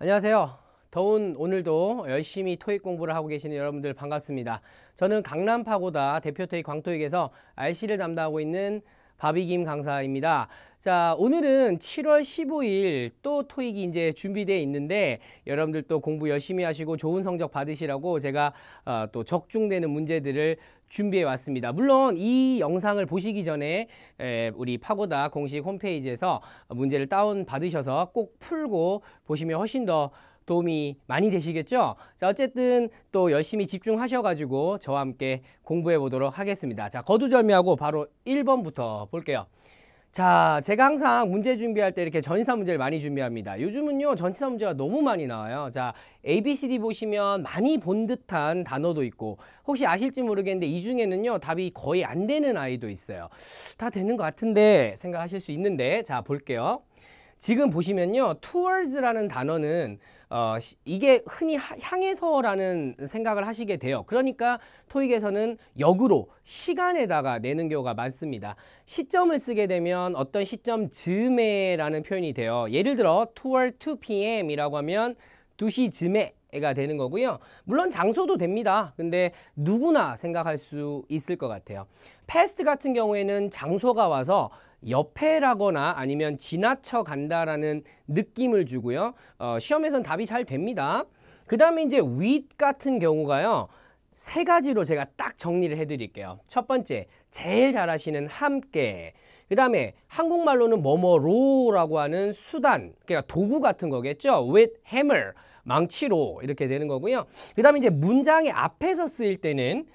안녕하세요. 더운 오늘도 열심히 토익 공부를 하고 계시는 여러분들 반갑습니다. 저는 강남파고다 대표 토익 광토익에서 RC를 담당하고 있는 바비김 강사입니다. 자, 오늘은 7월 15일 또 토익이 이제 준비되어 있는데 여러분들 또 공부 열심히 하시고 좋은 성적 받으시라고 제가 또 적중되는 문제들을 준비해 왔습니다. 물론 이 영상을 보시기 전에 우리 파고다 공식 홈페이지에서 문제를 다운 받으셔서 꼭 풀고 보시면 훨씬 더 도움이 많이 되시겠죠? 자, 어쨌든 또 열심히 집중하셔가지고 저와 함께 공부해 보도록 하겠습니다. 자, 거두절미하고 바로 1번부터 볼게요. 자, 제가 항상 문제 준비할 때 이렇게 전치사 문제를 많이 준비합니다. 요즘은요, 전치사 문제가 너무 많이 나와요. 자, ABCD 보시면 많이 본 듯한 단어도 있고, 혹시 아실지 모르겠는데 이 중에는요, 답이 거의 안 되는 아이도 있어요. 다 되는 것 같은데 생각하실 수 있는데, 자, 볼게요. 지금 보시면요, towards라는 단어는 이게 흔히 향해서라는 생각을 하시게 돼요. 그러니까 토익에서는 역으로 시간에다가 내는 경우가 많습니다. 시점을 쓰게 되면 어떤 시점 즈음에라는 표현이 돼요. 예를 들어 toward 2 p.m. 이라고 하면 2시 즈음에가 되는 거고요. 물론 장소도 됩니다. 근데 누구나 생각할 수 있을 것 같아요. past 같은 경우에는 장소가 와서 옆에라거나 아니면 지나쳐 간다라는 느낌을 주고요. 시험에서는 답이 잘 됩니다. 그 다음에 이제 with 같은 경우가요. 세 가지로 제가 딱 정리를 해드릴게요. 첫 번째, 제일 잘하시는 함께. 그 다음에 한국말로는 뭐뭐로라고 하는 수단, 그러니까 도구 같은 거겠죠. with hammer, 망치로 이렇게 되는 거고요. 그 다음에 이제 문장의 앞에서 쓰일 때는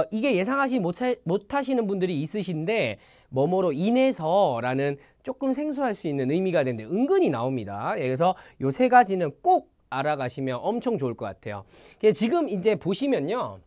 이게 예상하지 못하시는 분들이 있으신데 뭐뭐로 인해서라는 조금 생소할 수 있는 의미가 되는데 은근히 나옵니다. 그래서 요 세 가지는 꼭 알아가시면 엄청 좋을 것 같아요. 지금 이제 보시면요.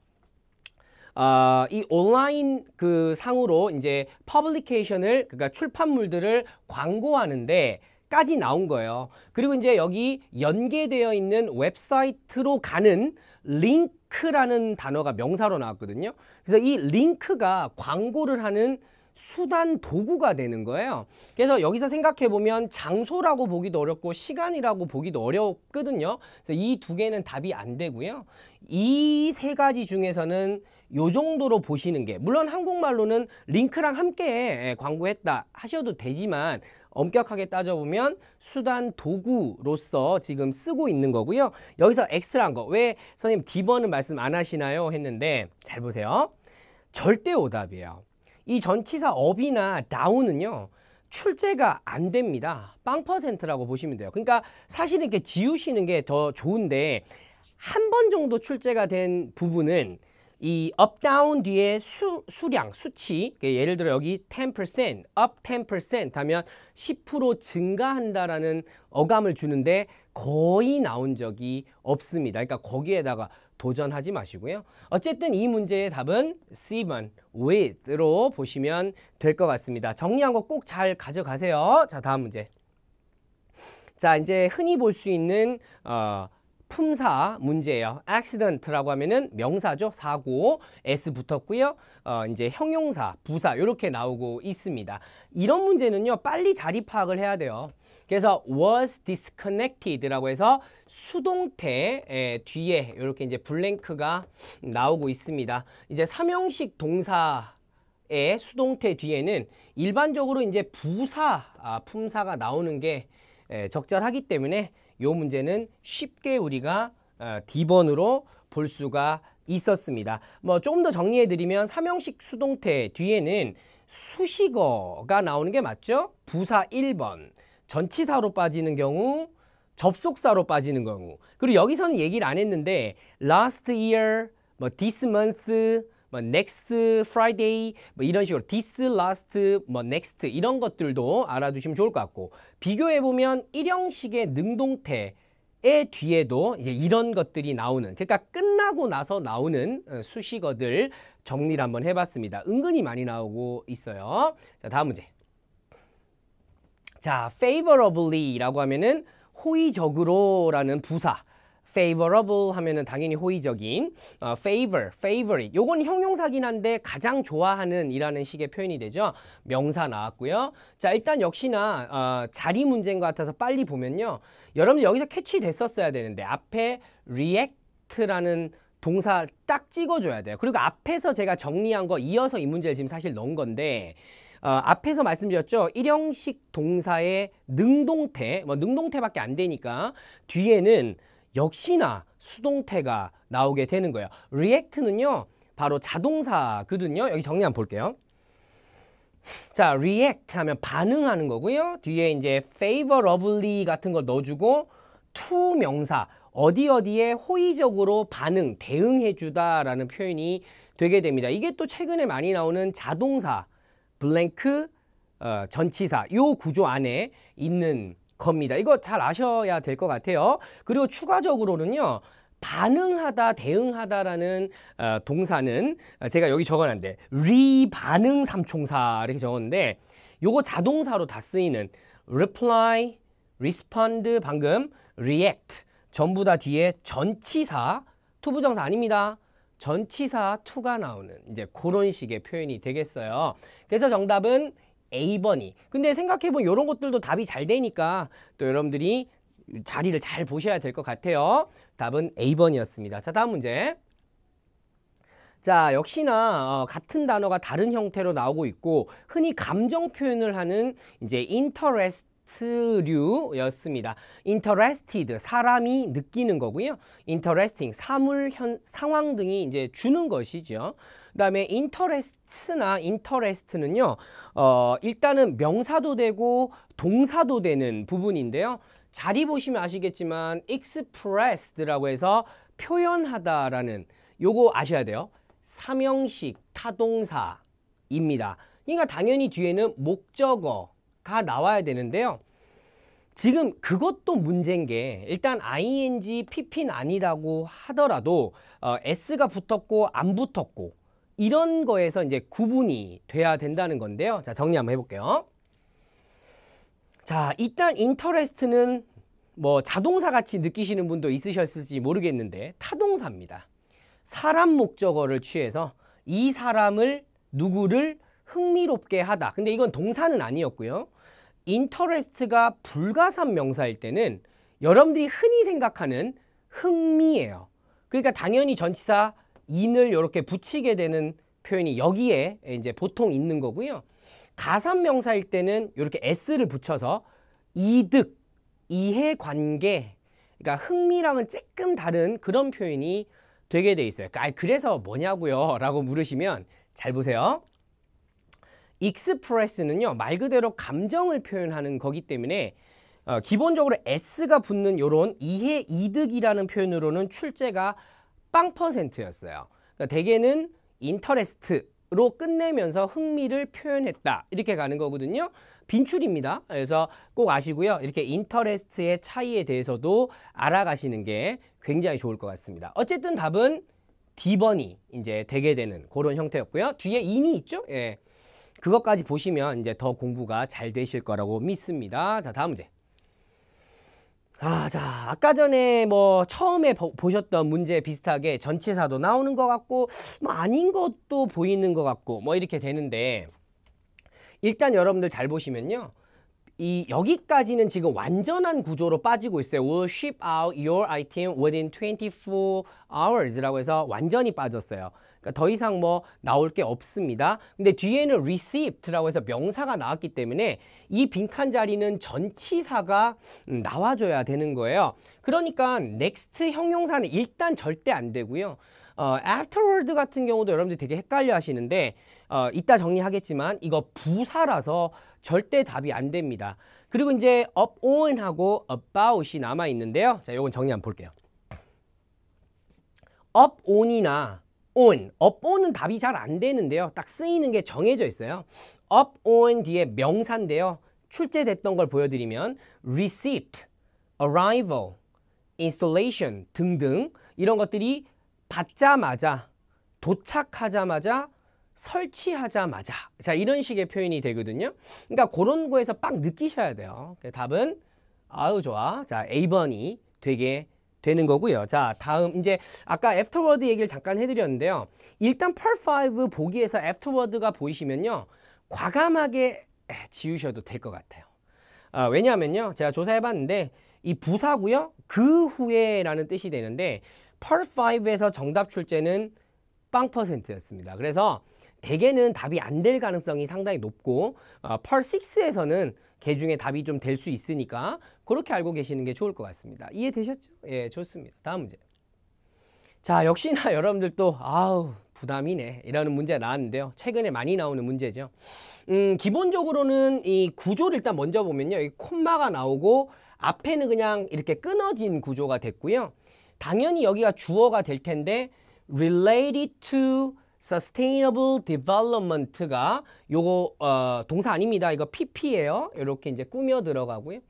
이 온라인 그 상으로 이제 퍼블리케이션을, 그러니까 출판물들을 광고하는데 까지 나온 거예요. 그리고 이제 여기 연계되어 있는 웹사이트로 가는 링크라는 단어가 명사로 나왔거든요. 그래서 이 링크가 광고를 하는 수단, 도구가 되는 거예요. 그래서 여기서 생각해 보면 장소라고 보기도 어렵고 시간이라고 보기도 어렵거든요. 그래서 이 두 개는 답이 안 되고요. 이 세 가지 중에서는 요 정도로 보시는 게, 물론 한국말로는 링크랑 함께 광고했다 하셔도 되지만 엄격하게 따져보면 수단, 도구로서 지금 쓰고 있는 거고요. 여기서 엑스트라한 거, 왜 선생님 D번은 말씀 안 하시나요? 했는데 잘 보세요. 절대 오답이에요. 이 전치사 up이나 down은요, 출제가 안 됩니다. 0%라고 보시면 돼요. 그러니까 사실은 이렇게 지우시는 게 더 좋은데 한 번 정도 출제가 된 부분은 이 up, down 뒤에 수량, 수치, 예를 들어 여기 10%, up 10% 하면 10% 증가한다라는 어감을 주는데 거의 나온 적이 없습니다. 그러니까 거기에다가 도전하지 마시고요. 어쨌든 이 문제의 답은 C번 with로 보시면 될 것 같습니다. 정리한 거 꼭 잘 가져가세요. 자, 다음 문제. 자, 이제 흔히 볼 수 있는 품사 문제예요. accident라고 하면은 명사죠. 사고, s 붙었고요. 이제 형용사, 부사 이렇게 나오고 있습니다. 이런 문제는요, 빨리 자리 파악을 해야 돼요. 그래서 was disconnected라고 해서 수동태 뒤에 이렇게 이제 블랭크가 나오고 있습니다. 이제 삼형식 동사의 수동태 뒤에는 일반적으로 이제 부사, 품사가 나오는 게 적절하기 때문에 이 문제는 쉽게 우리가 D번으로 볼 수가 있었습니다. 뭐 조금 더 정리해 드리면 삼형식 수동태 뒤에는 수식어가 나오는 게 맞죠? 부사 1번, 전치사로 빠지는 경우, 접속사로 빠지는 경우. 그리고 여기서는 얘기를 안 했는데 last year, 뭐 this month, 뭐 next Friday, 뭐 이런 식으로 this, last, 뭐 next 이런 것들도 알아두시면 좋을 것 같고, 비교해 보면 일형식의 능동태의 뒤에도 이제 이런 것들이 나오는, 그러니까 끝나고 나서 나오는 수식어들 정리를 한번 해봤습니다. 은근히 많이 나오고 있어요. 자, 다음 문제. 자, favorably라고 하면은 호의적으로라는 부사, favorable 하면은 당연히 호의적인, favor, favorite. 요건 형용사긴 한데 가장 좋아하는 이라는 식의 표현이 되죠. 명사 나왔고요. 자, 일단 역시나 자리 문제인 것 같아서 빨리 보면요. 여러분들 여기서 캐치 됐었어야 되는데 앞에 react라는 동사 딱 찍어줘야 돼요. 그리고 앞에서 제가 정리한 거 이어서 이 문제를 지금 사실 넣은 건데 앞에서 말씀드렸죠. 일형식 동사의 능동태, 뭐 능동태밖에 안 되니까 뒤에는 역시나 수동태가 나오게 되는 거예요. react는요, 바로 자동사거든요. 여기 정리 한번 볼게요. 자, react 하면 반응하는 거고요. 뒤에 이제 favorably 같은 걸 넣어주고 to 명사, 어디에 호의적으로 반응, 대응해주다라는 표현이 되게 됩니다. 이게 또 최근에 많이 나오는 자동사, 블랭크, 전치사, 요 구조 안에 있는 겁니다. 이거 잘 아셔야 될 것 같아요. 그리고 추가적으로는요, 반응하다, 대응하다라는 동사는 제가 여기 적어놨는데 리반응 삼총사 이렇게 적었는데 요거 자동사로 다 쓰이는 reply, respond, 방금 react 전부 다 뒤에 전치사, 투부정사 아닙니다. 전치사 to가 나오는 이제 그런 식의 표현이 되겠어요. 그래서 정답은 A번이. 근데 생각해보면 이런 것들도 답이 잘 되니까 또 여러분들이 자리를 잘 보셔야 될 것 같아요. 답은 A번이었습니다. 자, 다음 문제. 자, 역시나 같은 단어가 다른 형태로 나오고 있고 흔히 감정 표현을 하는 이제 interest류였습니다. interested, 사람이 느끼는 거고요. interesting, 사물, 상황 등이 이제 주는 것이죠. 그 다음에 interest나 interest는요, 일단은 명사도 되고 동사도 되는 부분인데요. 자리 보시면 아시겠지만 expressed라고 해서 표현하다라는 요거 아셔야 돼요. 삼형식 타동사입니다. 그러니까 당연히 뒤에는 목적어가 나와야 되는데요. 지금 그것도 문제인 게 일단 ing, pp는 아니라고 하더라도 s가 붙었고 안 붙었고 이런 거에서 이제 구분이 돼야 된다는 건데요. 자, 정리 한번 해볼게요. 자, 일단 interest는 뭐 자동사 같이 느끼시는 분도 있으셨을지 모르겠는데 타동사입니다. 사람 목적어를 취해서 이 사람을 누구를 흥미롭게 하다. 근데 이건 동사는 아니었고요. interest가 불가산 명사일 때는 여러분들이 흔히 생각하는 흥미예요. 그러니까 당연히 전치사 in을 이렇게 붙이게 되는 표현이 여기에 이제 보통 있는 거고요. 가산 명사일 때는 이렇게 s를 붙여서 이득, 이해관계, 그러니까 흥미랑은 조금 다른 그런 표현이 되게 돼 있어요. 그래서 뭐냐고요? 라고 물으시면 잘 보세요. express는요, 말 그대로 감정을 표현하는 거기 때문에 기본적으로 s가 붙는 이런 이해, 이득이라는 표현으로는 출제가 0%였어요. 그러니까 대개는 interest로 끝내면서 흥미를 표현했다. 이렇게 가는 거거든요. 빈출입니다. 그래서 꼭 아시고요. 이렇게 interest의 차이에 대해서도 알아가시는 게 굉장히 좋을 것 같습니다. 어쨌든 답은 D번이 이제 되게 되는 그런 형태였고요. 뒤에 in이 있죠? 예. 그것까지 보시면 이제 더 공부가 잘 되실 거라고 믿습니다. 자, 다음 문제. 자, 아까 전에 뭐 처음에 보셨던 문제 비슷하게 전치사도 나오는 것 같고 뭐 아닌 것도 보이는 것 같고 뭐 이렇게 되는데 일단 여러분들 잘 보시면요. 이 여기까지는 지금 완전한 구조로 빠지고 있어요. Will ship out your item within 24 hours라고 해서 완전히 빠졌어요. 그러니까 더 이상 뭐 나올 게 없습니다. 근데 뒤에는 received라고 해서 명사가 나왔기 때문에 이 빈칸 자리는 전치사가 나와줘야 되는 거예요. 그러니까 next 형용사는 일단 절대 안 되고요. afterward 같은 경우도 여러분들 되게 헷갈려 하시는데 이따 정리하겠지만 이거 부사라서 절대 답이 안 됩니다. 그리고 이제 up on하고 about이 남아 있는데요. 자, 요건 정리 한번 볼게요. up on이나 on, up on은 답이 잘 안 되는데요. 딱 쓰이는 게 정해져 있어요. up on 뒤에 명사인데요. 출제됐던 걸 보여드리면 receipt, arrival, installation 등등 이런 것들이 받자마자, 도착하자마자, 설치하자마자 자 이런 식의 표현이 되거든요. 그러니까 그런 거에서 빡 느끼셔야 돼요. 답은 아유 좋아. 자, A번이 되게 되는 거고요. 자, 다음 이제 아까 afterward 얘기를 잠깐 해드렸는데요. 일단 part 5 보기에서 afterward가 보이시면요. 과감하게 지우셔도 될 것 같아요. 왜냐하면요. 제가 조사해봤는데 이 부사고요. 그 후에라는 뜻이 되는데 part 5에서 정답 출제는 0%였습니다. 그래서 대개는 답이 안 될 가능성이 상당히 높고 part 6에서는 개 중에 답이 좀 될 수 있으니까 그렇게 알고 계시는 게 좋을 것 같습니다. 이해되셨죠? 예, 좋습니다. 다음 문제. 자, 역시나 여러분들 또 아우 부담이네 이라는 문제가 나왔는데요. 최근에 많이 나오는 문제죠. 기본적으로는 이 구조를 일단 먼저 보면요. 이 콤마가 나오고 앞에는 그냥 이렇게 끊어진 구조가 됐고요. 당연히 여기가 주어가 될 텐데 related to sustainable development가 요거 동사 아닙니다. 이거 PP예요. 이렇게 이제 꾸며 들어가고요.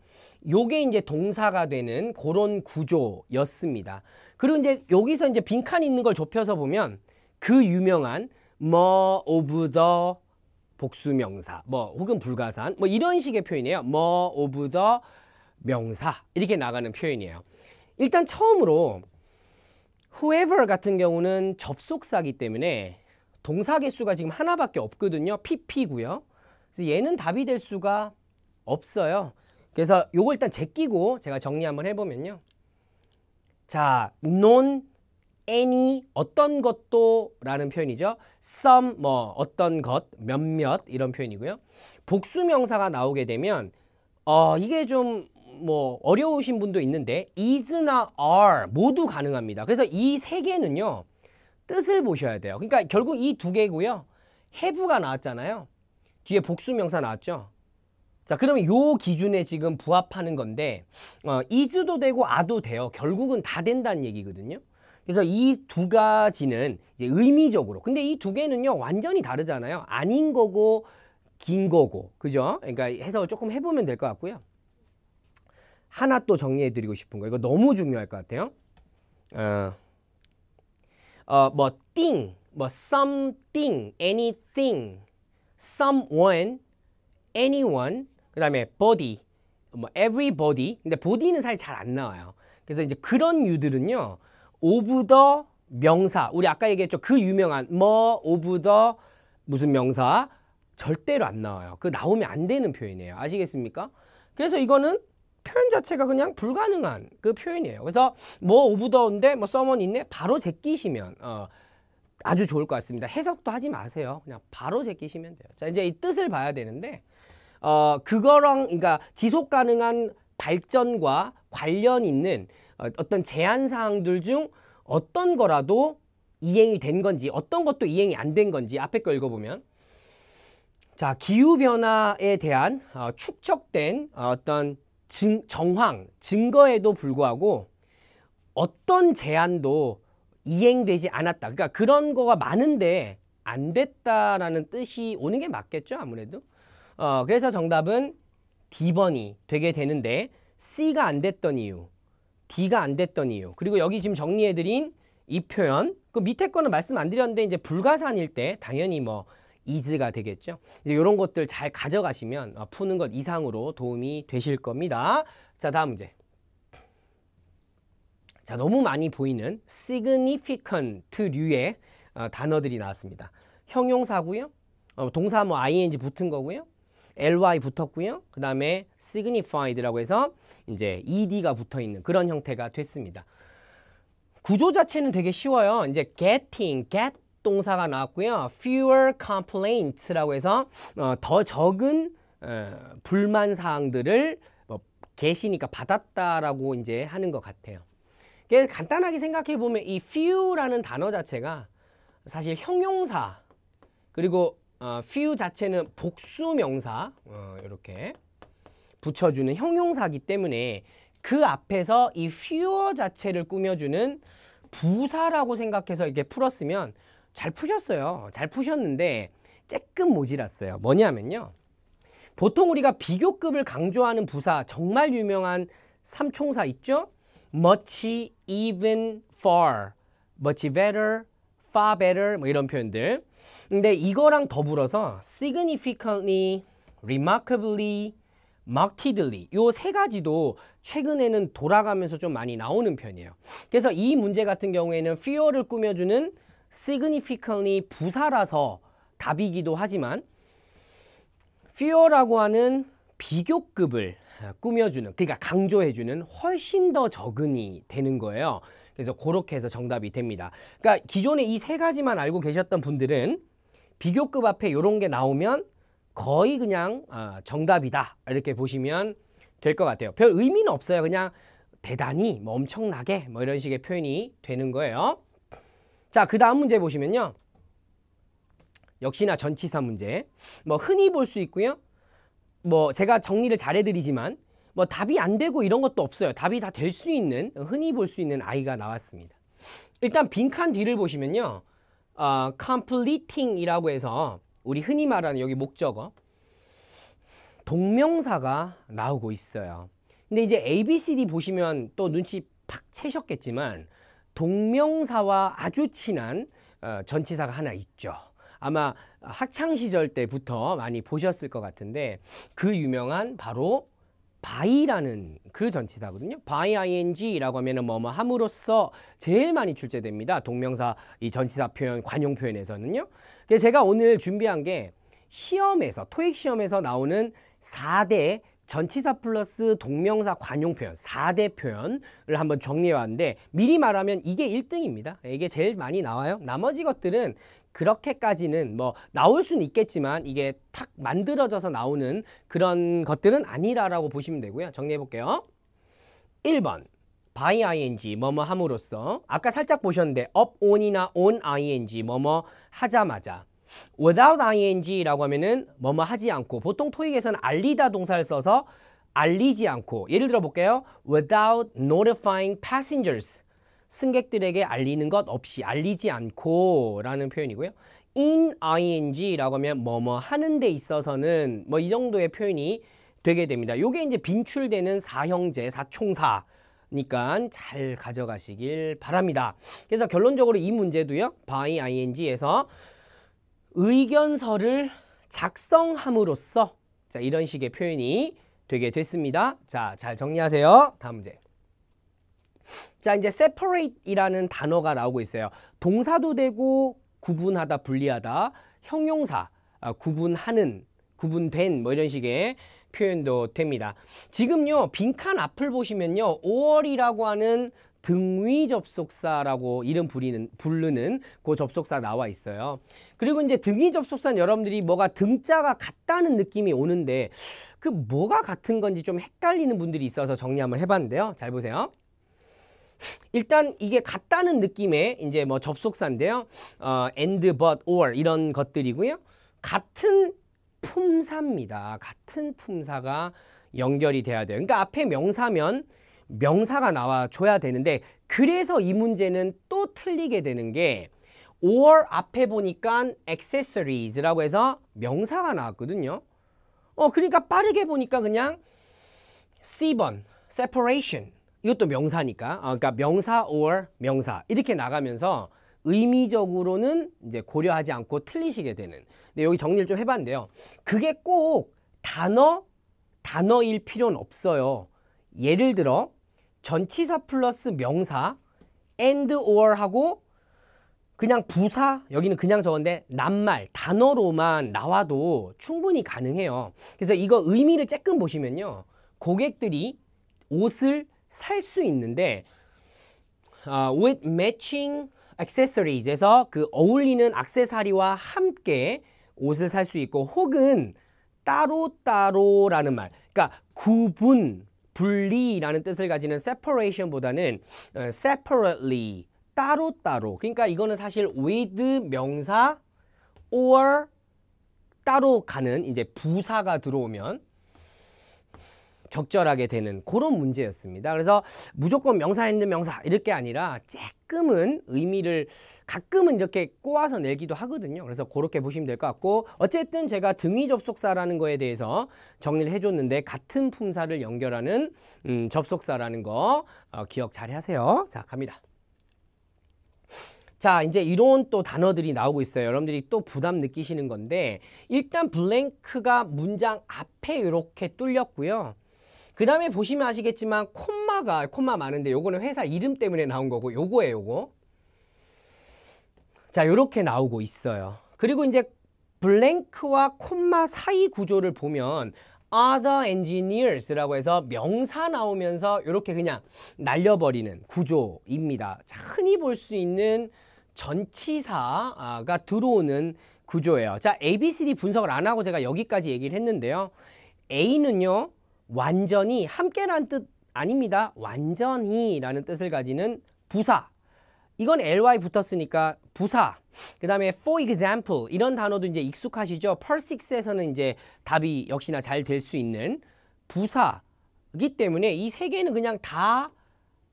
요게 이제 동사가 되는 그런 구조였습니다. 그리고 이제 여기서 이제 빈칸 있는 걸 좁혀서 보면 그 유명한 more of the 복수명사 뭐 혹은 불가산 뭐 이런 식의 표현이에요. more of the 명사 이렇게 나가는 표현이에요. 일단 처음으로 whoever 같은 경우는 접속사기 때문에 동사 개수가 지금 하나밖에 없거든요. PP고요. 그래서 얘는 답이 될 수가 없어요. 그래서 요거 일단 제끼고 제가 정리 한번 해보면요. 자, non, any, 어떤 것도 라는 표현이죠. some, 뭐 어떤 것, 몇몇 이런 표현이고요. 복수명사가 나오게 되면 이게 좀 뭐 어려우신 분도 있는데 is나 are 모두 가능합니다. 그래서 이 세 개는요. 뜻을 보셔야 돼요. 그러니까 결국 이 두 개고요. have가 나왔잖아요. 뒤에 복수명사 나왔죠. 자, 그러면 요 기준에 지금 부합하는 건데 is도 되고 are도 돼요. 결국은 다 된다는 얘기거든요. 그래서 이 두 가지는 이제 의미적으로 근데 이 두 개는요. 완전히 다르잖아요. 아닌 거고 긴 거고 그죠? 그러니까 해석을 조금 해보면 될 것 같고요. 하나 또 정리해드리고 싶은 거 이거 너무 중요할 것 같아요. 뭐 thing, 뭐 something, anything, someone, anyone, 그 다음에 body, 뭐 everybody. 근데 body는 사실 잘 안 나와요. 그래서 이제 그런 유들은요, of the 명사, 우리 아까 얘기했죠. 그 유명한 뭐 of the 무슨 명사 절대로 안 나와요. 그 나오면 안 되는 표현이에요. 아시겠습니까? 그래서 이거는 표현 자체가 그냥 불가능한 그 표현이에요. 그래서 뭐 of the인데 뭐 someone 있네 바로 제끼시면 아주 좋을 것 같습니다. 해석도 하지 마세요. 그냥 바로 제끼시면 돼요. 자, 이제 이 뜻을 봐야 되는데 그거랑 그러니까 지속 가능한 발전과 관련 있는 어떤 제한 사항들 중 어떤 거라도 이행이 된 건지 어떤 것도 이행이 안 된 건지 앞에 거 읽어보면 자, 기후변화에 대한 축적된 어떤 정황, 증거에도 불구하고 어떤 제한도 이행되지 않았다. 그러니까 그런 거가 많은데 안 됐다라는 뜻이 오는 게 맞겠죠, 아무래도. 그래서 정답은 D번이 되게 되는데 C가 안 됐던 이유, D가 안 됐던 이유, 그리고 여기 지금 정리해드린 이 표현, 그 밑에 거는 말씀 안 드렸는데 이제 불가산일 때 당연히 뭐 is가 되겠죠. 이제 이런 것들 잘 가져가시면 푸는 것 이상으로 도움이 되실 겁니다. 자, 다음 문제. 자, 너무 많이 보이는 significant류의 단어들이 나왔습니다. 형용사고요. 동사 뭐 ing 붙은 거고요. ly 붙었고요. 그 다음에 signified라고 해서 이제 ed가 붙어 있는 그런 형태가 됐습니다. 구조 자체는 되게 쉬워요. 이제 getting, get 동사가 나왔고요. fewer complaints라고 해서 더 적은 불만 사항들을 뭐 get이니까 받았다라고 이제 하는 것 같아요. 간단하게 생각해 보면 이 few라는 단어 자체가 사실 형용사 그리고 few 자체는 복수명사 이렇게 붙여주는 형용사이기 때문에 그 앞에서 이 fewer 자체를 꾸며주는 부사라고 생각해서 이렇게 풀었으면 잘 푸셨어요. 잘 푸셨는데 조금 모자랐어요. 뭐냐면요. 보통 우리가 비교급을 강조하는 부사 정말 유명한 삼총사 있죠? much, even, far, much better, far better 뭐 이런 표현들. 근데 이거랑 더불어서 significantly, remarkably, markedly 요 세 가지도 최근에는 돌아가면서 좀 많이 나오는 편이에요. 그래서 이 문제 같은 경우에는 fear를 꾸며주는 significantly 부사라서 답이기도 하지만 fear라고 하는 비교급을 꾸며주는, 그러니까 강조해주는 훨씬 더 적은이 되는 거예요. 그래서 그렇게 해서 정답이 됩니다. 그러니까 기존에 이 세 가지만 알고 계셨던 분들은 비교급 앞에 이런 게 나오면 거의 그냥 정답이다 이렇게 보시면 될 것 같아요. 별 의미는 없어요. 그냥 대단히 뭐 엄청나게 뭐 이런 식의 표현이 되는 거예요. 자, 그 다음 문제 보시면요. 역시나 전치사 문제. 뭐 흔히 볼 수 있고요. 뭐 제가 정리를 잘 해드리지만 뭐 답이 안 되고 이런 것도 없어요. 답이 다 될 수 있는, 흔히 볼 수 있는 아이가 나왔습니다. 일단 빈칸 뒤를 보시면요. completing 이라고 해서 우리 흔히 말하는 여기 목적어 동명사가 나오고 있어요. 근데 이제 ABCD 보시면 또 눈치 팍 채셨겠지만 동명사와 아주 친한 전치사가 하나 있죠. 아마 학창시절 때부터 많이 보셨을 것 같은데 그 유명한 바로 by라는 그 전치사거든요. by ing라고 하면은 뭐뭐 함으로써 제일 많이 출제됩니다. 동명사 이 전치사 표현, 관용 표현에서는요. 그래서 제가 오늘 준비한 게 시험에서, 토익 시험에서 나오는 4대 전치사 플러스 동명사 관용 표현, 4대 표현을 한번 정리해 왔는데 미리 말하면 이게 1등입니다. 이게 제일 많이 나와요. 나머지 것들은 그렇게까지는 뭐 나올 수는 있겠지만 이게 탁 만들어져서 나오는 그런 것들은 아니라고 보시면 되고요. 정리해 볼게요. 1번 by ing 뭐뭐 함으로써, 아까 살짝 보셨는데 up on이나 on ing 뭐뭐 하자마자, without ing라고 하면은 뭐뭐 하지 않고, 보통 토익에서는 알리다 동사를 써서 알리지 않고, 예를 들어 볼게요. without notifying passengers, 승객들에게 알리는 것 없이, 알리지 않고 라는 표현이고요. in ing라고 하면 뭐뭐 하는 데 있어서는 뭐 이 정도의 표현이 되게 됩니다. 요게 이제 빈출되는 사형제, 사총사니까 잘 가져가시길 바랍니다. 그래서 결론적으로 이 문제도요. by ing에서 의견서를 작성함으로써, 자, 이런 식의 표현이 되게 됐습니다. 자, 잘 정리하세요. 다음 문제. 자, 이제 separate이라는 단어가 나오고 있어요. 동사도 되고 구분하다, 분리하다, 형용사, 구분하는, 구분된 뭐 이런 식의 표현도 됩니다. 지금요, 빈칸 앞을 보시면요, or이라고 하는 등위 접속사라고 이름 부르는 그 접속사 나와 있어요. 그리고 이제 등위 접속사는 여러분들이 뭐가 등자가 같다는 느낌이 오는데 그 뭐가 같은 건지 좀 헷갈리는 분들이 있어서 정리 한번 해봤는데요. 잘 보세요. 일단 이게 같다는 느낌의 이제 뭐 접속사인데요. and, but, or 이런 것들이고요. 같은 품사입니다. 같은 품사가 연결이 돼야 돼요. 그러니까 앞에 명사면 명사가 나와줘야 되는데, 그래서 이 문제는 또 틀리게 되는 게 or 앞에 보니까 accessories라고 해서 명사가 나왔거든요. 그러니까 빠르게 보니까 그냥 C번 separation, 이것도 명사니까, 그러니까 명사 or 명사 이렇게 나가면서 의미적으로는 이제 고려하지 않고 틀리시게 되는. 근데 여기 정리를 좀 해봤는데요. 그게 꼭 단어일 필요는 없어요. 예를 들어 전치사 플러스 명사 and or 하고 그냥 부사, 여기는 그냥 적었는데 낱말, 단어로만 나와도 충분히 가능해요. 그래서 이거 의미를 쬐끔 보시면요. 고객들이 옷을 살 수 있는데 with matching accessories에서 그 어울리는 액세서리와 함께 옷을 살 수 있고, 혹은 따로따로라는 말, 그러니까 구분, 분리라는 뜻을 가지는 separation보다는 separately, 따로따로. 그러니까 이거는 사실 with 명사 or 따로 가는 이제 부사가 들어오면 적절하게 되는 그런 문제였습니다. 그래서 무조건 명사 and 명사 이렇게 아니라 조금은 의미를 가끔은 이렇게 꼬아서 내기도 하거든요. 그래서 그렇게 보시면 될 것 같고, 어쨌든 제가 등위 접속사라는 거에 대해서 정리를 해줬는데 같은 품사를 연결하는 접속사라는 거 기억 잘 하세요. 자, 갑니다. 자, 이제 이런 또 단어들이 나오고 있어요. 여러분들이 또 부담 느끼시는 건데 일단 블랭크가 문장 앞에 이렇게 뚫렸고요. 그 다음에 보시면 아시겠지만 콤마 많은데 요거는 회사 이름 때문에 나온 거고 요거예요, 요거. 자, 요렇게 나오고 있어요. 그리고 이제 블랭크와 콤마 사이 구조를 보면 other engineers라고 해서 명사 나오면서 이렇게 그냥 날려버리는 구조입니다. 자, 흔히 볼 수 있는 전치사가 들어오는 구조예요. 자, ABCD 분석을 안 하고 제가 여기까지 얘기를 했는데요. A는요, 완전히 함께라는 뜻 아닙니다. 완전히라는 뜻을 가지는 부사. 이건 ly 붙었으니까 부사. 그 다음에 for example 이런 단어도 이제 익숙하시죠? per6에서는 이제 답이 역시나 잘 될 수 있는 부사이기 때문에 이 세 개는 그냥 다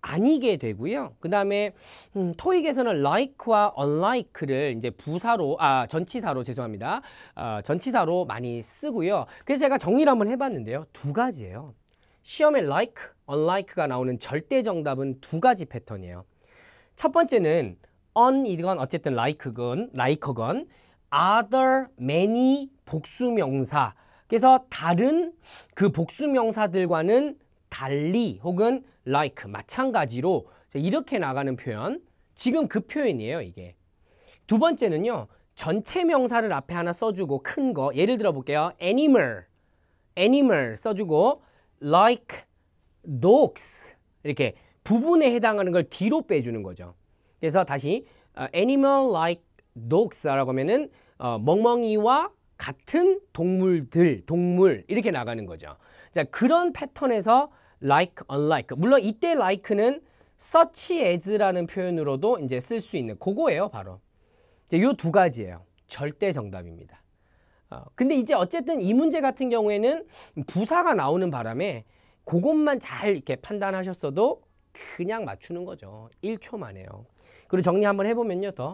아니게 되고요. 그 다음에 토익에서는 like와 unlike를 이제 부사로 전치사로 죄송합니다. 전치사로 많이 쓰고요. 그래서 제가 정리를 한번 해봤는데요. 두 가지예요. 시험에 like, unlike가 나오는 절대 정답은 두 가지 패턴이에요. 첫 번째는 i건 어쨌든 like건 other, many 복수명사. 그래서 다른 그 복수명사들과는 달리 혹은 like 마찬가지로 이렇게 나가는 표현. 지금 그 표현이에요, 이게. 두 번째는요. 전체 명사를 앞에 하나 써주고 큰 거. 예를 들어 볼게요. animal 써주고 like dogs 이렇게 부분에 해당하는 걸 뒤로 빼주는 거죠. 그래서 다시 animal like dogs라고 하면은 멍멍이와 같은 동물 이렇게 나가는 거죠. 자, 그런 패턴에서 like, unlike. 물론 이때 like는 such as라는 표현으로도 이제 쓸 수 있는 그거예요, 바로. 요 두 가지예요. 절대 정답입니다. 근데 이제 어쨌든 이 문제 같은 경우에는 부사가 나오는 바람에 그것만 잘 이렇게 판단하셨어도 그냥 맞추는 거죠. 1초 만에요. 그리고 정리 한번 해보면요, 더.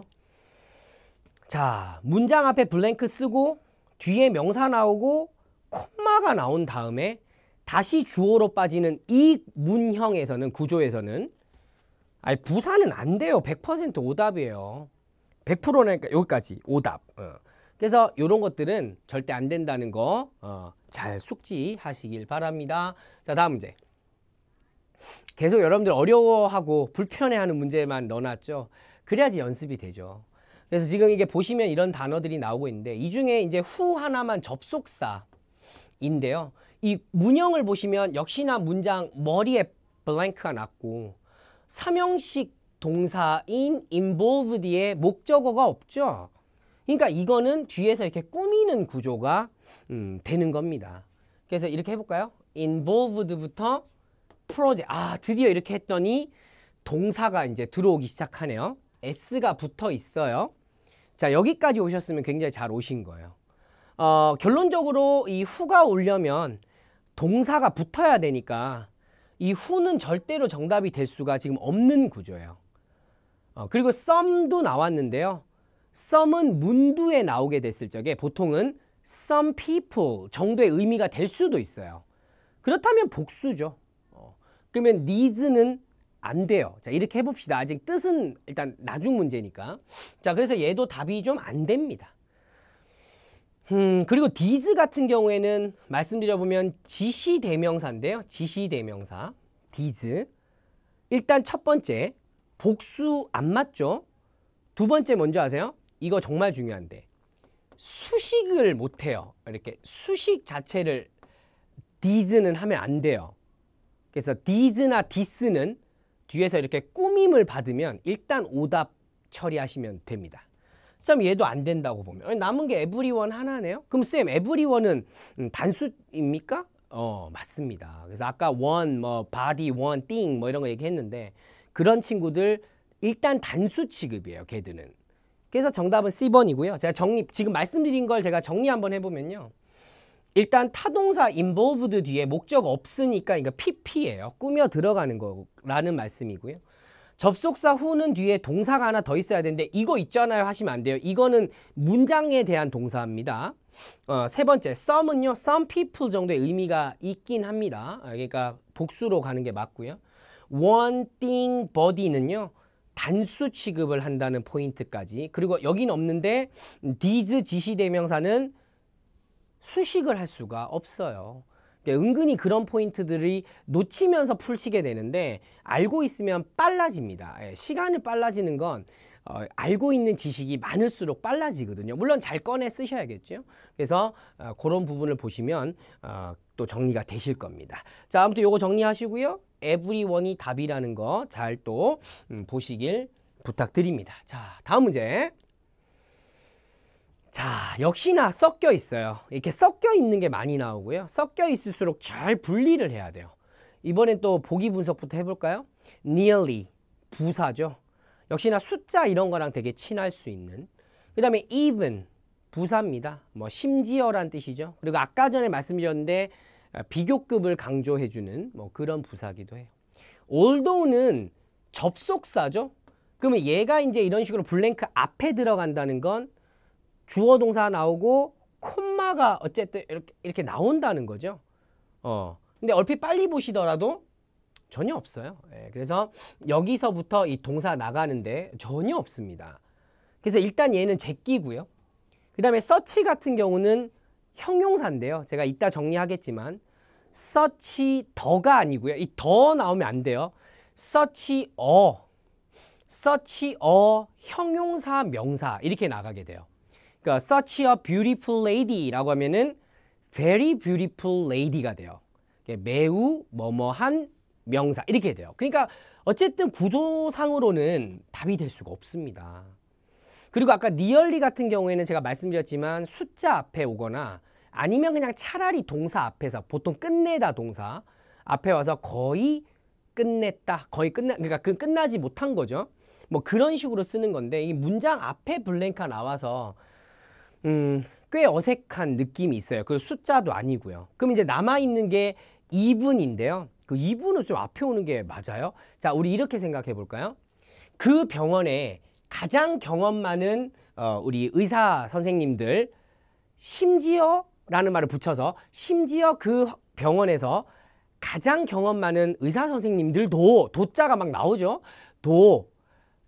자, 문장 앞에 블랭크 쓰고 뒤에 명사 나오고 콤마가 나온 다음에 다시 주어로 빠지는 이 문형에서는 구조에서는 부사는 안 돼요. 100% 오답이에요. 100%니까 여기까지 오답. 그래서 이런 것들은 절대 안 된다는 거 잘 숙지하시길 바랍니다. 자, 다음 문제. 계속 여러분들 어려워하고 불편해하는 문제만 넣어놨죠. 그래야지 연습이 되죠. 그래서 지금 이게 보시면 이런 단어들이 나오고 있는데 이 중에 이제 후 하나만 접속사인데요. 이 문형을 보시면 역시나 문장 머리에 블랭크가 났고 삼형식 동사인 involved에 목적어가 없죠. 그러니까 이거는 뒤에서 이렇게 꾸미는 구조가 되는 겁니다. 그래서 이렇게 해볼까요? involved부터 프로젝트. 드디어 이렇게 했더니 동사가 이제 들어오기 시작하네요. s가 붙어 있어요. 자, 여기까지 오셨으면 굉장히 잘 오신 거예요. 결론적으로 이 후가 오려면 동사가 붙어야 되니까 이 후는 절대로 정답이 될 수가 지금 없는 구조예요. 그리고 some도 나왔는데요. some은 문두에 나오게 됐을 적에 보통은 some people 정도의 의미가 될 수도 있어요. 그렇다면 복수죠. 그러면 needs는 안 돼요. 자, 이렇게 해봅시다. 아직 뜻은 일단 나중 문제니까. 자, 그래서 얘도 답이 좀 안 됩니다. 그리고 these 같은 경우에는 말씀드려보면 지시대명사인데요. 지시대명사. these. 일단 첫 번째, 복수 안 맞죠? 두 번째 뭔지 아세요? 이거 정말 중요한데. 수식을 못해요. 이렇게 수식 자체를 these는 하면 안 돼요. 그래서 these나 this는 뒤에서 이렇게 꾸밈을 받으면 일단 오답 처리하시면 됩니다. 참 얘도 안 된다고 보면 남은 게 everyone 하나네요. 그럼 쌤 everyone은 단수입니까? 맞습니다. 그래서 아까 one, body, one, thing 이런 거 얘기했는데 그런 친구들 일단 단수 취급이에요. 걔들은. 그래서 정답은 C번이고요. 제가 지금 말씀드린 걸 제가 정리 한번 해보면요. 일단 타동사 involved 뒤에 목적 없으니까 이거 PP예요. 꾸며 들어가는 거라는 말씀이고요. 접속사 후는 뒤에 동사가 하나 더 있어야 되는데 이거 있잖아요 하시면 안 돼요. 이거는 문장에 대한 동사입니다. 세 번째 some은요. some people 정도의 의미가 있긴 합니다. 그러니까 복수로 가는 게 맞고요. one thing body는요. 단수 취급을 한다는 포인트까지. 그리고 여기는 없는데 these 지시대명사는 수식을 할 수가 없어요. 은근히 그런 포인트들이 놓치면서 풀시게 되는데 알고 있으면 빨라집니다. 시간을 빨라지는 건 알고 있는 지식이 많을수록 빨라지거든요. 물론 잘 꺼내 쓰셔야겠죠. 그래서 그런 부분을 보시면 또 정리가 되실 겁니다. 자, 아무튼 요거 정리하시고요. everyone이 답이라는 거 잘 또 보시길 부탁드립니다. 자, 다음 문제. 자, 역시나 섞여 있어요. 이렇게 섞여 있는 게 많이 나오고요. 섞여 있을수록 잘 분리를 해야 돼요. 이번엔 또 보기 분석부터 해볼까요? nearly, 부사죠. 역시나 숫자 이런 거랑 되게 친할 수 있는. 그 다음에 even, 부사입니다. 뭐 심지어란 뜻이죠. 그리고 아까 전에 말씀드렸는데 비교급을 강조해주는 뭐 그런 부사기도 해요. although는 접속사죠. 그러면 얘가 이제 이런 식으로 블랭크 앞에 들어간다는 건 주어 동사 나오고 콤마가 어쨌든 이렇게 나온다는 거죠. 근데 얼핏 빨리 보시더라도 전혀 없어요. 그래서 여기서부터 이 동사 나가는데 전혀 없습니다. 그래서 일단 얘는 제끼고요. 그 다음에 search 같은 경우는 형용사인데요. 제가 이따 정리하겠지만 search 더가 아니고요. 이 더 나오면 안 돼요. search 형용사 명사 이렇게 나가게 돼요. 그러니까 such a beautiful lady라고 하면은 very beautiful lady가 돼요. 매우 뭐뭐한 명사 이렇게 돼요. 그러니까 어쨌든 구조상으로는 답이 될 수가 없습니다. 그리고 아까 nearly 같은 경우에는 제가 말씀드렸지만 숫자 앞에 오거나 아니면 그냥 차라리 동사 앞에서 보통 끝내다 동사 앞에 와서 거의 끝냈다, 그러니까 그 끝나지 못한 거죠. 뭐 그런 식으로 쓰는 건데 이 문장 앞에 블랭크가 나와서 꽤 어색한 느낌이 있어요. 그 숫자도 아니고요. 그럼 이제 남아있는 게 even인데요. 그 even은 좀 앞에 오는 게 맞아요? 자, 우리 이렇게 생각해 볼까요? 그 병원에 가장 경험 많은 우리 의사 선생님들 심지어 라는 말을 붙여서 심지어 그 병원에서 가장 경험 많은 의사 선생님들도 도자가 막 나오죠. 도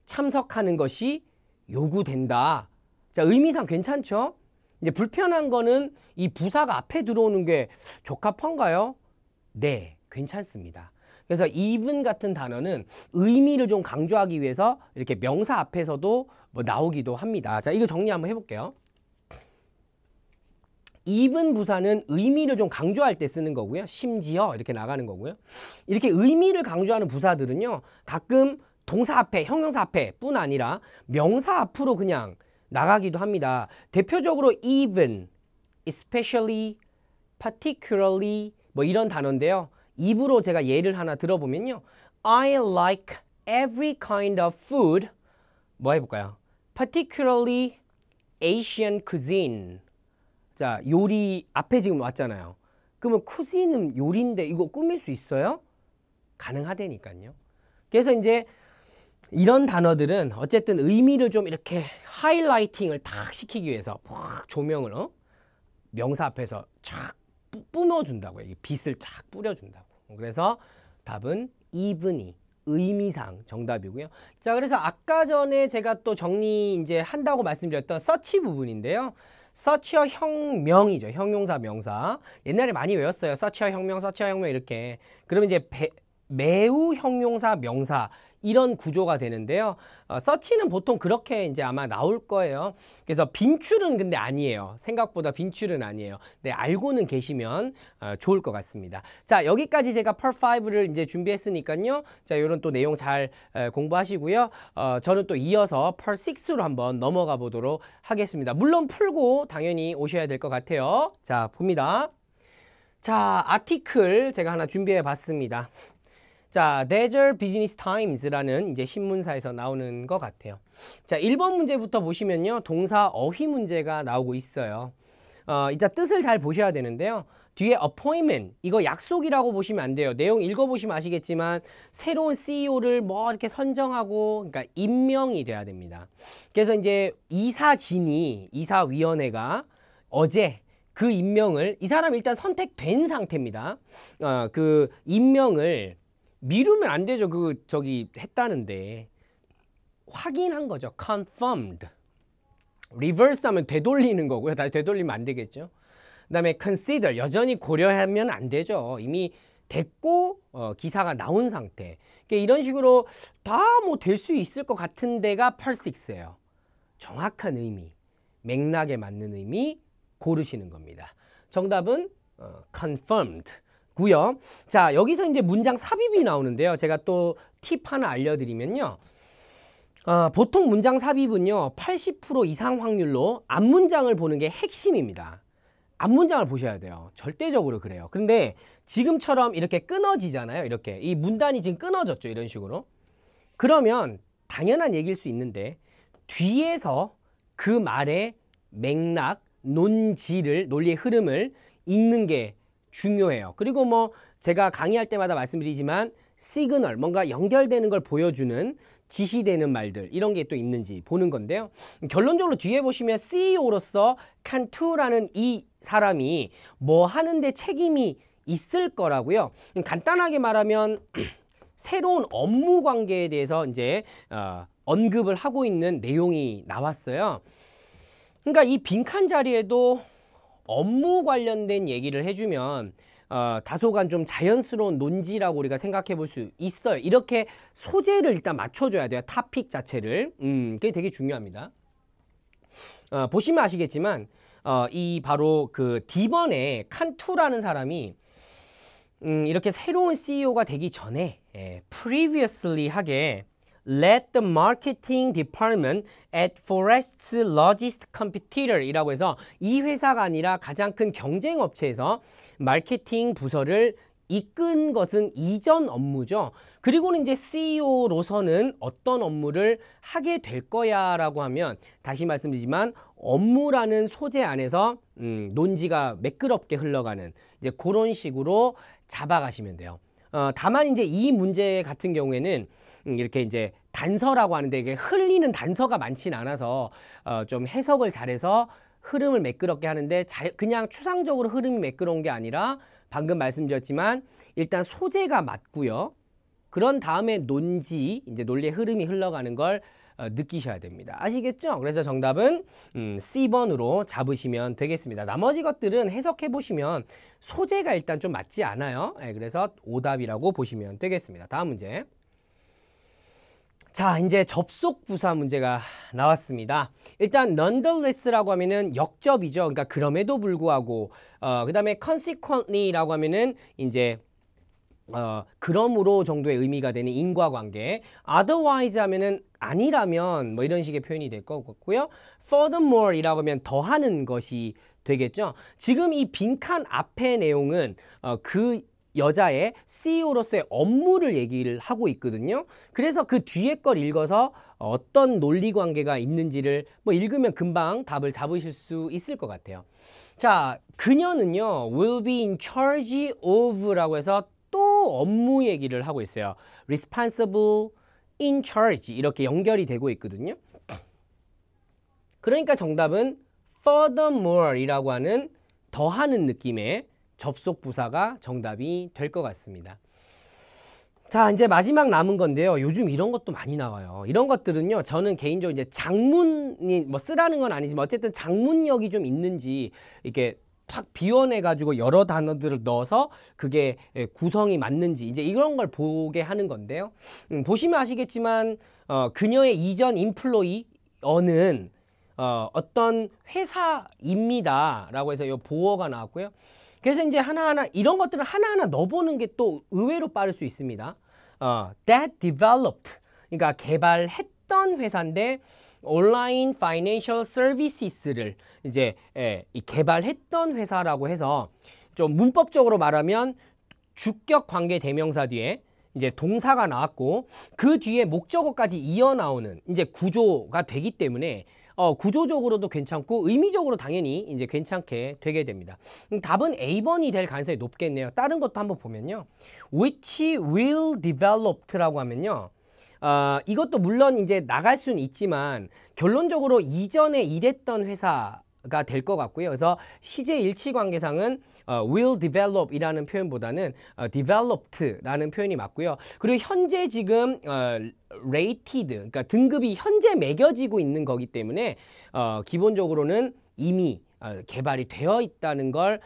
참석하는 것이 요구된다. 자, 의미상 괜찮죠? 이제 불편한 거는 이 부사가 앞에 들어오는 게 적합한가요? 네, 괜찮습니다. 그래서 even 같은 단어는 의미를 좀 강조하기 위해서 이렇게 명사 앞에서도 뭐 나오기도 합니다. 자, 이거 정리 한번 해볼게요. even 부사는 의미를 좀 강조할 때 쓰는 거고요. 심지어 이렇게 나가는 거고요. 이렇게 의미를 강조하는 부사들은요. 가끔 동사 앞에, 형용사 앞에 뿐 아니라 명사 앞으로 그냥 나가기도 합니다. 대표적으로 even, especially, particularly 뭐 이런 단어인데요. 입으로 제가 예를 하나 들어보면요. I like every kind of food. 뭐 해볼까요? Particularly Asian cuisine. 자, 요리 앞에 지금 왔잖아요. 그러면 cuisine은 요리인데 이거 꾸밀 수 있어요? 가능하다니까요. 그래서 이제 이런 단어들은 어쨌든 의미를 좀 이렇게 하이라이팅을 탁 시키기 위해서 확 조명을 명사 앞에서 쫙 뿜어준다고. 이게 빛을 쫙 뿌려준다고. 그래서 답은 even이 의미상 정답이고요. 자, 그래서 아까 전에 제가 또 정리 이제 한다고 말씀드렸던 search 부분인데요. search의 형명이죠. 형용사 명사. 옛날에 많이 외웠어요. search의 형명, search의 형명 이렇게. 그러면 이제 매우 형용사 명사 이런 구조가 되는데요. search는 보통 그렇게 이제 아마 나올 거예요. 그래서 빈출은 근데 아니에요. 생각보다 빈출은 아니에요. 네, 알고는 계시면 좋을 것 같습니다. 자, 여기까지 제가 Part 5를 이제 준비했으니까요. 자, 이런 또 내용 잘 공부하시고요. 저는 또 이어서 Part 6로 한번 넘어가 보도록 하겠습니다. 물론 풀고 당연히 오셔야 될 것 같아요. 자, 봅니다. 자, 아티클 제가 하나 준비해 봤습니다. 자, Desert Business Times라는 이제 신문사에서 나오는 것 같아요. 자, 1번 문제부터 보시면요. 동사 어휘 문제가 나오고 있어요. 이제 뜻을 잘 보셔야 되는데요. 뒤에 appointment, 이거 약속이라고 보시면 안 돼요. 내용 읽어보시면 아시겠지만 새로운 CEO를 뭐 이렇게 선정하고, 그러니까 임명이 돼야 됩니다. 그래서 이제 이사위원회가 어제 그 임명을, 이 사람이 일단 선택된 상태입니다. 그 임명을 미루면 안 되죠. 했다는데. 확인한 거죠. confirmed. reverse 하면 되돌리는 거고요. 다시 되돌리면 안 되겠죠. 그 다음에 consider, 여전히 고려하면 안 되죠. 이미 됐고 기사가 나온 상태. 그러니까 이런 식으로 다 뭐 될 수 있을 것 같은 데가 per6예요. 정확한 의미, 맥락에 맞는 의미 고르시는 겁니다. 정답은 confirmed 고요. 자, 여기서 이제 문장 삽입이 나오는데요. 제가 또 팁 하나 알려드리면요. 보통 문장 삽입은요 80% 이상 확률로 앞문장을 보는 게 핵심입니다. 앞문장을 보셔야 돼요. 절대적으로 그래요. 근데 지금처럼 이렇게 끊어지잖아요. 이렇게 이 문단이 지금 끊어졌죠. 이런 식으로. 그러면 당연한 얘기일 수 있는데 뒤에서 그 말의 맥락, 논지를, 논리의 흐름을 읽는 게 중요해요. 그리고 뭐 제가 강의할 때마다 말씀드리지만 시그널, 뭔가 연결되는 걸 보여주는 지시되는 말들 이런 게 또 있는지 보는 건데요. 결론적으로 뒤에 보시면 CEO로서 칸투라는 이 사람이 뭐 하는데 책임이 있을 거라고요. 간단하게 말하면 새로운 업무 관계에 대해서 이제 언급을 하고 있는 내용이 나왔어요. 그러니까 이 빈칸 자리에도 업무 관련된 얘기를 해주면 다소간 좀 자연스러운 논지라고 우리가 생각해 볼 수 있어요. 이렇게 소재를 일단 맞춰줘야 돼요. 토픽 자체를. 그게 되게 중요합니다. 보시면 아시겠지만 이 바로 그 D번에 칸투라는 사람이 이렇게 새로운 CEO가 되기 전에 previously 하게 led the marketing department at Forest's largest competitor 이라고 해서 이 회사가 아니라 가장 큰 경쟁 업체에서 마케팅 부서를 이끈 것은 이전 업무죠. 그리고는 이제 CEO로서는 어떤 업무를 하게 될 거야 라고 하면 다시 말씀드리지만 업무라는 소재 안에서 논지가 매끄럽게 흘러가는 이제 그런 식으로 잡아가시면 돼요. 다만 이제 이 문제 같은 경우에는 이렇게 이제 단서라고 하는데 이게 흘리는 단서가 많지는 않아서 좀 해석을 잘해서 흐름을 매끄럽게 하는데 그냥 추상적으로 흐름이 매끄러운 게 아니라 방금 말씀드렸지만 일단 소재가 맞고요. 그런 다음에 논지, 이제 논리의 흐름이 흘러가는 걸 느끼셔야 됩니다. 아시겠죠? 그래서 정답은 C번으로 잡으시면 되겠습니다. 나머지 것들은 해석해 보시면 소재가 일단 좀 맞지 않아요. 그래서 오답이라고 보시면 되겠습니다. 다음 문제. 자, 이제 접속 부사 문제가 나왔습니다. 일단 nonetheless라고 하면은 역접이죠. 그러니까 그럼에도 불구하고 그다음에 consequently라고 하면은 이제 그러므로 정도의 의미가 되는 인과관계. otherwise 하면은 아니라면 뭐 이런 식의 표현이 될 것 같고요. furthermore이라고 하면 더하는 것이 되겠죠. 지금 이 빈칸 앞의 내용은 그 여자의 CEO로서의 업무를 얘기를 하고 있거든요. 그래서 그 뒤에 걸 읽어서 어떤 논리 관계가 있는지를 뭐 읽으면 금방 답을 잡으실 수 있을 것 같아요. 자, 그녀는요 will be in charge of라고 해서 또 업무 얘기를 하고 있어요. responsible, in charge 이렇게 연결이 되고 있거든요. 그러니까 정답은 furthermore이라고 하는 더하는 느낌의 접속 부사가 정답이 될 것 같습니다. 자, 이제 마지막 남은 건데요. 요즘 이런 것도 많이 나와요. 이런 것들은요, 저는 개인적으로 이제 장문이 뭐 쓰라는 건 아니지만 어쨌든 장문력이 좀 있는지 이렇게 탁 비워내가지고 여러 단어들을 넣어서 그게 구성이 맞는지 이제 이런 걸 보게 하는 건데요. 보시면 아시겠지만 그녀의 이전 인플로이어는 어떤 회사입니다 라고 해서 이 보어가 나왔고요. 그래서 이제 하나하나 이런 것들을 하나하나 넣어보는 게 또 의외로 빠를 수 있습니다. That developed, 그러니까 개발했던 회사인데 온라인 파이낸셜 서비스를 이제 개발했던 회사라고 해서 좀 문법적으로 말하면 주격 관계 대명사 뒤에 이제 동사가 나왔고 그 뒤에 목적어까지 이어 나오는 이제 구조가 되기 때문에 구조적으로도 괜찮고 의미적으로 당연히 이제 괜찮게 되게 됩니다. 답은 A번이 될 가능성이 높겠네요. 다른 것도 한번 보면요. which will developed라고 하면요. 이것도 물론 이제 나갈 수는 있지만 결론적으로 이전에 일했던 회사 가 될 것 같고요. 그래서 시제 일치 관계상은 will develop 이라는 표현보다는 developed라는 표현이 맞고요. 그리고 현재 지금 rated, 그러니까 등급이 현재 매겨지고 있는 거기 때문에 기본적으로는 이미 개발이 되어 있다는 걸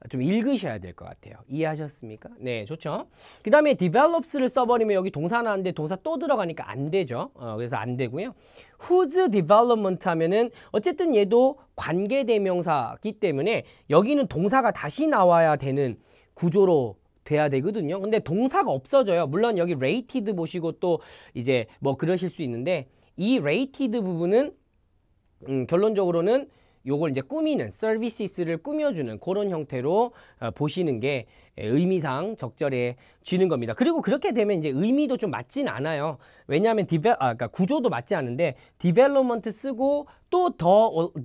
좀 읽으셔야 될 것 같아요. 이해하셨습니까? 네, 좋죠. 그 다음에 develops를 써버리면 여기 동사 나왔는데 동사 또 들어가니까 안 되죠. 그래서 안 되고요. whose development 하면은 어쨌든 얘도 관계대명사이기 때문에 여기는 동사가 다시 나와야 되는 구조로 돼야 되거든요. 근데 동사가 없어져요. 물론 여기 rated 보시고 또 이제 뭐 그러실 수 있는데 이 rated 부분은 결론적으로는 요걸 이제 꾸미는 services를 꾸며주는 그런 형태로 보시는 게 의미상 적절해지는 겁니다. 그리고 그렇게 되면 이제 의미도 좀 맞진 않아요. 왜냐하면 그러니까 구조도 맞지 않은데 development 쓰고 또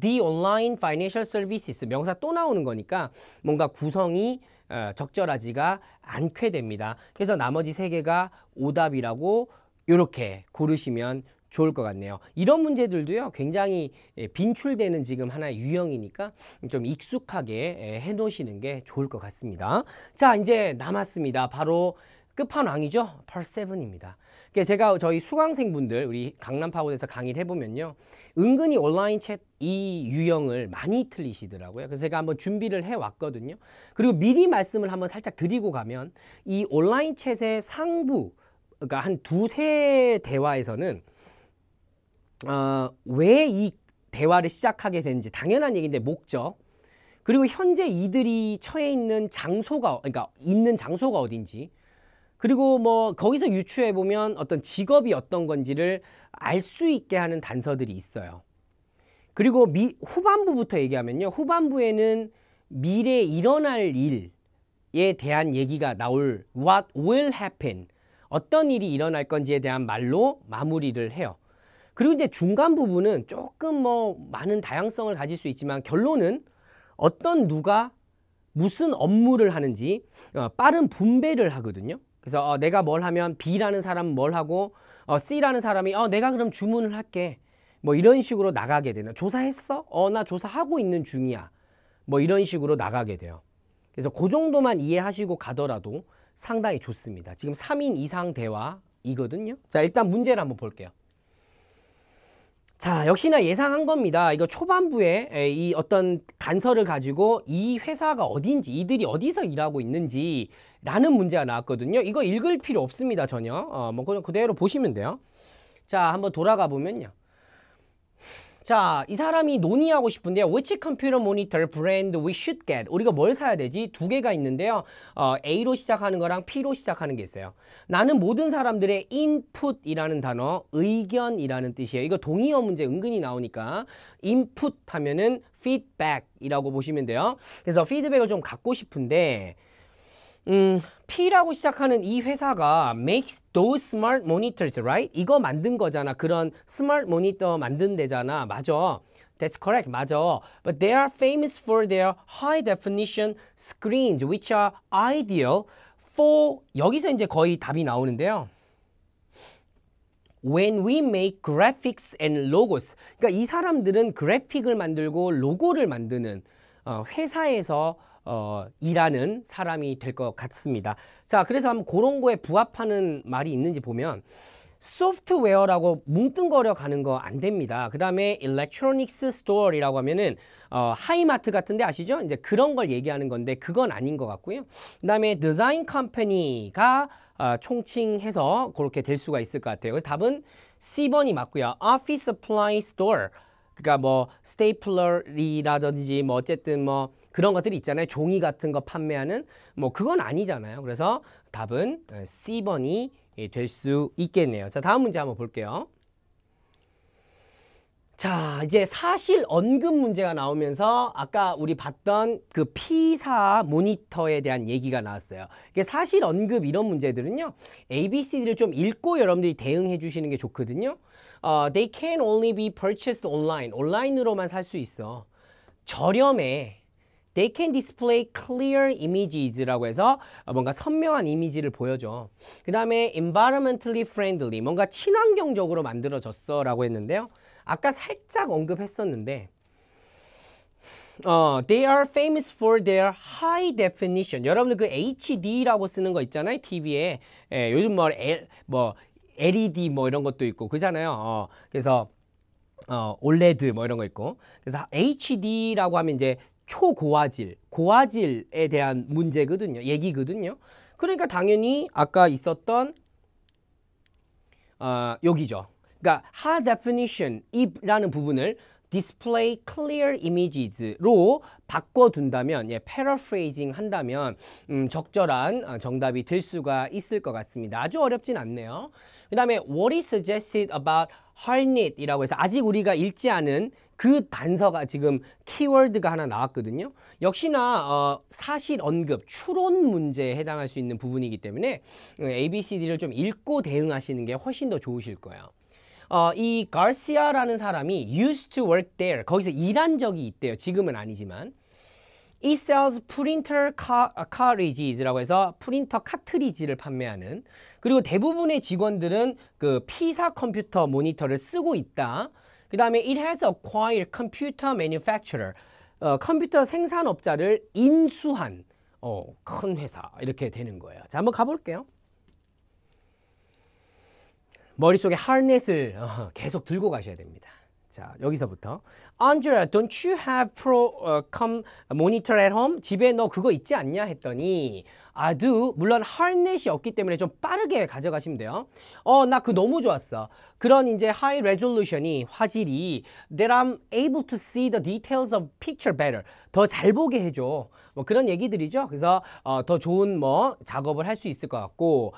the online financial services 명사 또 나오는 거니까 뭔가 구성이 적절하지가 않게 됩니다. 그래서 나머지 세 개가 오답이라고 이렇게 고르시면 좋을 것 같네요. 이런 문제들도요, 굉장히 빈출되는 지금 하나의 유형이니까 좀 익숙하게 해 놓으시는 게 좋을 것 같습니다. 자, 이제 남았습니다. 바로 끝판왕이죠. Part 7입니다. 제가 저희 수강생분들, 우리 강남파고에서 강의를 해보면요, 은근히 온라인 챗 이 유형을 많이 틀리시더라고요. 그래서 제가 한번 준비를 해왔거든요. 그리고 미리 말씀을 한번 살짝 드리고 가면 이 온라인 챗의 상부, 그러니까 한 두세 대화에서는 왜 이 대화를 시작하게 되는지 당연한 얘기인데 목적, 그리고 현재 이들이 처해 있는 장소가, 그러니까 있는 장소가 어딘지, 그리고 뭐 거기서 유추해 보면 어떤 직업이 어떤 건지를 알 수 있게 하는 단서들이 있어요. 그리고 후반부부터 얘기하면요, 후반부에는 미래에 일어날 일에 대한 얘기가 나올 what will happen, 어떤 일이 일어날 건지에 대한 말로 마무리를 해요. 그리고 이제 중간 부분은 조금 뭐 많은 다양성을 가질 수 있지만 결론은 어떤 누가 무슨 업무를 하는지 빠른 분배를 하거든요. 그래서 내가 뭘 하면 B라는 사람은 뭘 하고 C라는 사람이 내가 그럼 주문을 할게, 뭐 이런 식으로 나가게 되는. 조사했어? 나 조사하고 있는 중이야. 뭐 이런 식으로 나가게 돼요. 그래서 그 정도만 이해하시고 가더라도 상당히 좋습니다. 지금 3인 이상 대화이거든요. 자, 일단 문제를 한번 볼게요. 자, 역시나 예상한 겁니다. 이거 초반부에 이 어떤 단서를 가지고 이 회사가 어딘지, 이들이 어디서 일하고 있는지 라는 문제가 나왔거든요. 이거 읽을 필요 없습니다, 전혀. 뭐 그냥 그대로 보시면 돼요. 자, 한번 돌아가 보면요. 자, 이 사람이 논의하고 싶은데요. Which computer monitor brand we should get? 우리가 뭘 사야 되지? 두 개가 있는데요. A로 시작하는 거랑 P로 시작하는 게 있어요. 나는 모든 사람들의 input이라는 단어, 의견이라는 뜻이에요. 이거 동의어 문제 은근히 나오니까 input 하면은 feedback이라고 보시면 돼요. 그래서 피드백을 좀 갖고 싶은데 P라고 시작하는 이 회사가 makes those smart monitors, right? 이거 만든 거잖아. 그런 스마트 모니터 만든 데잖아. 맞아. That's correct. 맞아. But they are famous for their high definition screens, which are ideal for, 여기서 이제 거의 답이 나오는데요. When we make graphics and logos. 그러니까 이 사람들은 그래픽을 만들고 로고를 만드는 회사에서 일하는 사람이 될 것 같습니다. 자, 그래서 한번 그런 거에 부합하는 말이 있는지 보면 소프트웨어라고 뭉뚱거려 가는 거 안 됩니다. 그 다음에 electronics store이라고 하면은 하이마트 같은데 아시죠? 이제 그런 걸 얘기하는 건데 그건 아닌 것 같고요. 그 다음에 design company가 총칭해서 그렇게 될 수가 있을 것 같아요. 그래서 답은 C번이 맞고요. office supply store, 그러니까 뭐 스테이플러리라든지 뭐 어쨌든 뭐 그런 것들이 있잖아요. 종이 같은 거 판매하는, 뭐 그건 아니잖아요. 그래서 답은 C번이 될 수 있겠네요. 자, 다음 문제 한번 볼게요. 자, 이제 사실 언급 문제가 나오면서 아까 우리 봤던 그 P사 모니터에 대한 얘기가 나왔어요. 이게 사실 언급 이런 문제들은요, ABCD를 좀 읽고 여러분들이 대응해 주시는 게 좋거든요. They can only be purchased online. 온라인으로만 살 수 있어. 저렴해. They can display clear images라고 해서 뭔가 선명한 이미지를 보여줘. 그 다음에 environmentally friendly, 뭔가 친환경적으로 만들어졌어 라고 했는데요. 아까 살짝 언급했었는데 They are famous for their high definition. 여러분들 그 HD라고 쓰는 거 있잖아요, TV에. 예, 요즘 뭐 LED 뭐 이런 것도 있고 그잖아요. 그래서 OLED 뭐 이런 거 있고. 그래서 HD라고 하면 이제 초고화질, 고화질에 대한 문제거든요. 얘기거든요. 그러니까 당연히 아까 있었던 여기죠. 그러니까 high definition이라는 부분을 display clear images로 바꿔둔다면, paraphrasing 한다면 적절한 정답이 될 수가 있을 것 같습니다. 아주 어렵진 않네요. 그 다음에 what is suggested about harnet이라고 해서 아직 우리가 읽지 않은 그 단서가 지금 키워드가 하나 나왔거든요. 역시나 사실 언급, 추론 문제에 해당할 수 있는 부분이기 때문에 ABCD를 좀 읽고 대응하시는 게 훨씬 더 좋으실 거예요. 이 가시아라는 사람이 used to work there. 거기서 일한 적이 있대요. 지금은 아니지만. It sells printer cartridges라고 해서 프린터 카트리지를 판매하는. 그리고 대부분의 직원들은 그 피사 컴퓨터 모니터를 쓰고 있다. 그 다음에 it has acquired computer manufacturer. 컴퓨터 생산업자를 인수한 큰 회사. 이렇게 되는 거예요. 자, 한번 가볼게요. 머릿속에 하넷을 계속 들고 가셔야 됩니다. 자, 여기서부터 Andrea, don't you have Procom monitor at home? 집에 너 그거 있지 않냐? 했더니 I do. 물론 하넷이 없기 때문에 좀 빠르게 가져가시면 돼요. 나 그거 너무 좋았어. 그런 이제 high resolution이 화질이 that I'm able to see the details of picture better. 더 잘 보게 해줘. 뭐 그런 얘기들이죠. 그래서 더 좋은 뭐 작업을 할 수 있을 것 같고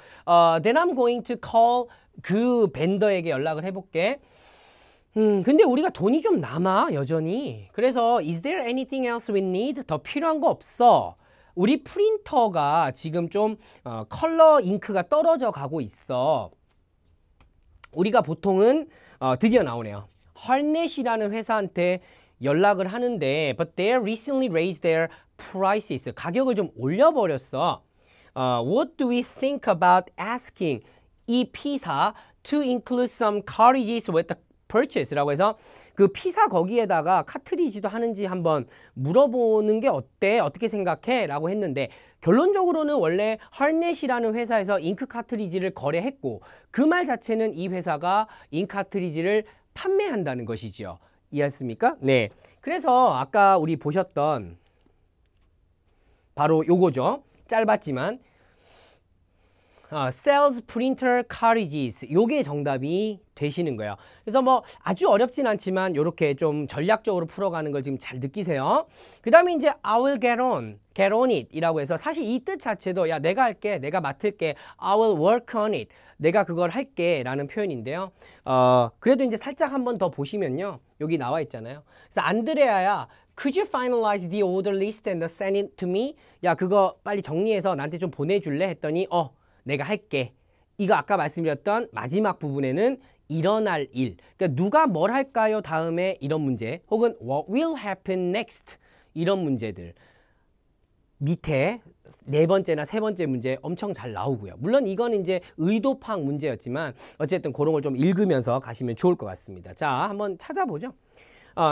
then I'm going to call 그 벤더에게 연락을 해볼게. 근데 우리가 돈이 좀 남아 여전히. 그래서 is there anything else we need? 더 필요한 거 없어. 우리 프린터가 지금 좀 컬러 잉크가 떨어져 가고 있어. 우리가 보통은 드디어 나오네요. harnet이라는 회사한테 연락을 하는데 but they recently raised their prices. 가격을 좀 올려버렸어. What do we think about asking 이 피사 to include some cartridges with the purchase라고 해서 그 피사 거기에다가 카트리지도 하는지 한번 물어보는 게 어때? 어떻게 생각해? 라고 했는데 결론적으로는 원래 harnet이라는 회사에서 잉크 카트리지를 거래했고 그 말 자체는 이 회사가 잉크 카트리지를 판매한다는 것이죠. 이해했습니까? 네. 그래서 아까 우리 보셨던 바로 요거죠. 짧았지만 sells printer cartridges 요게 정답이 되시는 거예요. 그래서 뭐 아주 어렵진 않지만 이렇게 좀 전략적으로 풀어가는 걸 지금 잘 느끼세요. 그 다음에 이제 I will get on it 이라고 해서 사실 이 뜻 자체도 야 내가 할게, 내가 맡을게, I will work on it, 내가 그걸 할게 라는 표현인데요. 그래도 이제 살짝 한번 더 보시면요. 여기 나와 있잖아요. 그래서 안드레아야 Could you finalize the order list and send it to me? 야 그거 빨리 정리해서 나한테 좀 보내줄래? 했더니 내가 할게. 이거 아까 말씀드렸던 마지막 부분에는 일어날 일. 그러니까 누가 뭘 할까요? 다음에 이런 문제. 혹은 what will happen next? 이런 문제들. 밑에 네 번째나 세 번째 문제 엄청 잘 나오고요. 물론 이건 이제 의도 파악 문제였지만 어쨌든 그런 걸 좀 읽으면서 가시면 좋을 것 같습니다. 자, 한번 찾아보죠.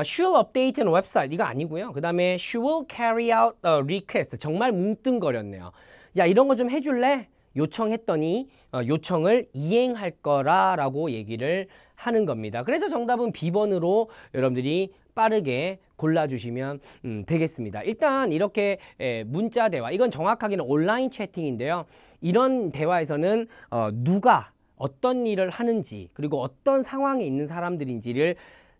She will update on website. 이거 아니고요. 그 다음에 she will carry out a request. 정말 뭉뚱거렸네요. 야, 이런 거 좀 해줄래? 요청했더니 요청을 이행할 거라라고 얘기를 하는 겁니다. 그래서 정답은 B번으로 여러분들이 빠르게 골라주시면 되겠습니다. 일단 이렇게 문자 대화, 이건 정확하게는 온라인 채팅인데요. 이런 대화에서는 누가 어떤 일을 하는지 그리고 어떤 상황에 있는 사람들인지를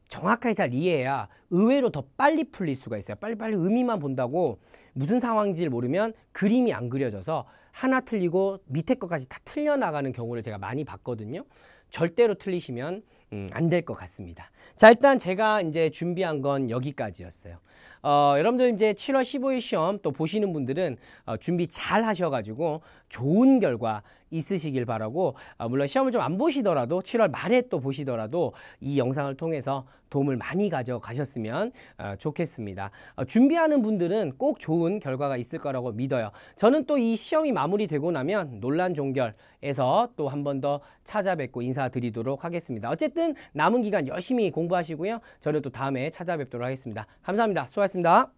정확하게 잘 이해해야 의외로 더 빨리 풀릴 수가 있어요. 빨리빨리 의미만 본다고 무슨 상황인지를 모르면 그림이 안 그려져서 하나 틀리고 밑에 것까지 다 틀려나가는 경우를 제가 많이 봤거든요. 절대로 틀리시면 안 될 것 같습니다. 자, 일단 제가 이제 준비한 건 여기까지였어요. 여러분들 이제 7월 15일 시험 또 보시는 분들은 준비 잘 하셔가지고 좋은 결과 있으시길 바라고, 물론 시험을 좀 안 보시더라도 7월 말에 또 보시더라도 이 영상을 통해서 도움을 많이 가져가셨으면 좋겠습니다. 준비하는 분들은 꼭 좋은 결과가 있을 거라고 믿어요. 저는 또 이 시험이 마무리되고 나면 논란종결에서 또 한 번 더 찾아뵙고 인사드리도록 하겠습니다. 어쨌든 남은 기간 열심히 공부하시고요. 저는 또 다음에 찾아뵙도록 하겠습니다. 감사합니다. 수고하셨습니다.